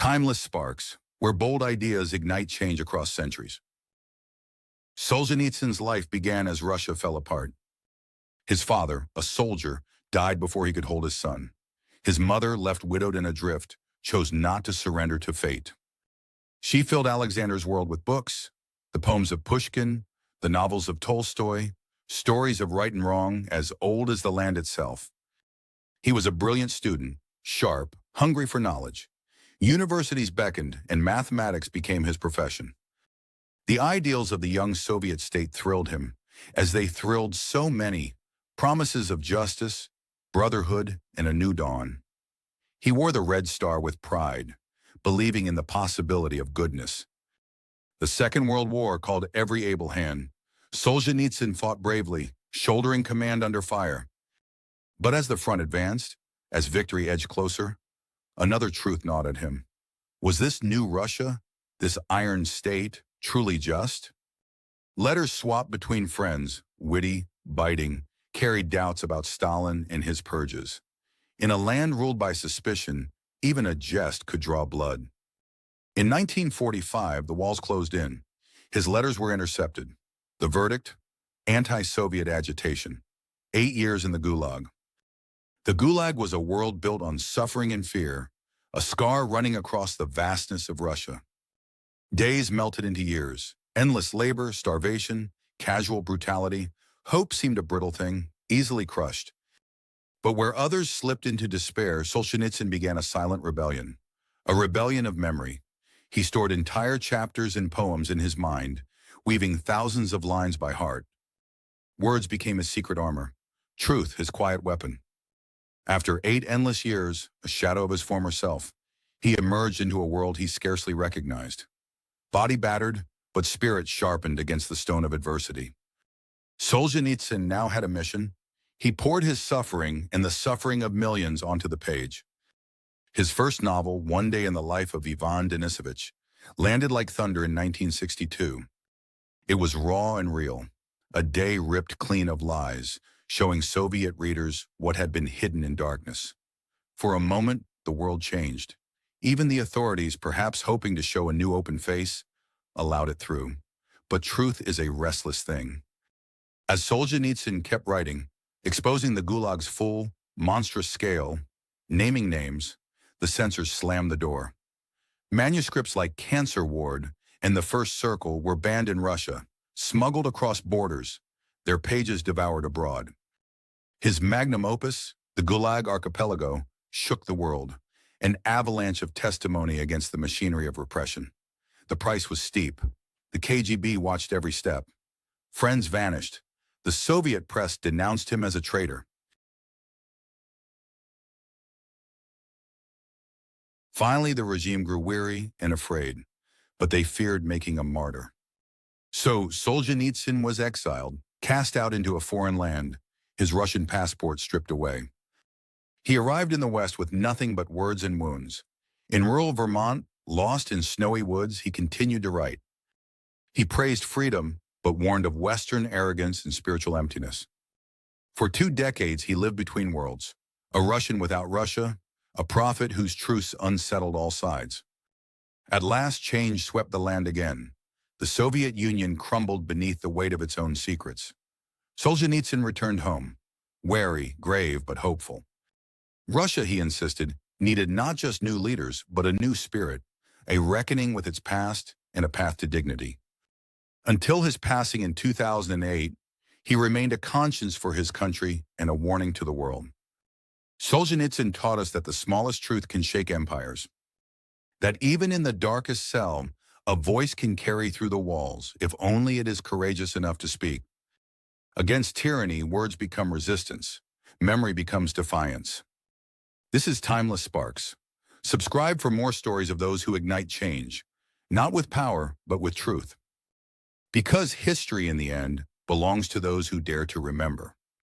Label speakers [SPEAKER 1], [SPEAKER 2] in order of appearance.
[SPEAKER 1] Timeless sparks, where bold ideas ignite change across centuries. Solzhenitsyn's life began as Russia fell apart. His father, a soldier, died before he could hold his son. His mother, left widowed and adrift, chose not to surrender to fate. She filled Alexander's world with books, the poems of Pushkin, the novels of Tolstoy, stories of right and wrong as old as the land itself. He was a brilliant student, sharp, hungry for knowledge. Universities beckoned, and mathematics became his profession. The ideals of the young Soviet state thrilled him, as they thrilled so many, promises of justice, brotherhood, and a new dawn. He wore the Red Star with pride, believing in the possibility of goodness. The Second World War called every able hand. Solzhenitsyn fought bravely, shouldering command under fire. But as the front advanced, as victory edged closer, another truth gnawed at him. Was this new Russia, this iron state, truly just? Letters swapped between friends, witty, biting, carried doubts about Stalin and his purges. In a land ruled by suspicion, even a jest could draw blood. In 1945, the walls closed in. His letters were intercepted. The verdict? Anti-Soviet agitation. 8 years in the Gulag. The Gulag was a world built on suffering and fear, a scar running across the vastness of Russia. Days melted into years. Endless labor, starvation, casual brutality. Hope seemed a brittle thing, easily crushed. But where others slipped into despair, Solzhenitsyn began a silent rebellion. A rebellion of memory. He stored entire chapters and poems in his mind, weaving thousands of lines by heart. Words became his secret armor. Truth, his quiet weapon. After 8 endless years, a shadow of his former self, he emerged into a world he scarcely recognized. Body battered, but spirit sharpened against the stone of adversity. Solzhenitsyn now had a mission. He poured his suffering and the suffering of millions onto the page. His first novel, One Day in the Life of Ivan Denisovich, landed like thunder in 1962. It was raw and real, a day ripped clean of lies, showing Soviet readers what had been hidden in darkness. For a moment, the world changed. Even the authorities, perhaps hoping to show a new open face, allowed it through. But truth is a restless thing. As Solzhenitsyn kept writing, exposing the Gulag's full, monstrous scale, naming names, the censors slammed the door. Manuscripts like Cancer Ward and The First Circle were banned in Russia, smuggled across borders, their pages devoured abroad. His magnum opus, the Gulag Archipelago, shook the world, an avalanche of testimony against the machinery of repression. The price was steep. The KGB watched every step. Friends vanished. The Soviet press denounced him as a traitor. Finally, the regime grew weary and afraid, but they feared making a martyr. So Solzhenitsyn was exiled, cast out into a foreign land, his Russian passport stripped away. He arrived in the West with nothing but words and wounds. In rural Vermont, lost in snowy woods, he continued to write. He praised freedom, but warned of Western arrogance and spiritual emptiness. For 2 decades, he lived between worlds, a Russian without Russia, a prophet whose truths unsettled all sides. At last, change swept the land again. The Soviet Union crumbled beneath the weight of its own secrets. Solzhenitsyn returned home, wary, grave, but hopeful. Russia, he insisted, needed not just new leaders, but a new spirit, a reckoning with its past and a path to dignity. Until his passing in 2008, he remained a conscience for his country and a warning to the world. Solzhenitsyn taught us that the smallest truth can shake empires, that even in the darkest cell, a voice can carry through the walls if only it is courageous enough to speak. Against tyranny, words become resistance. Memory becomes defiance. This is Timeless Sparks. Subscribe for more stories of those who ignite change, not with power, but with truth. Because history, in the end, belongs to those who dare to remember.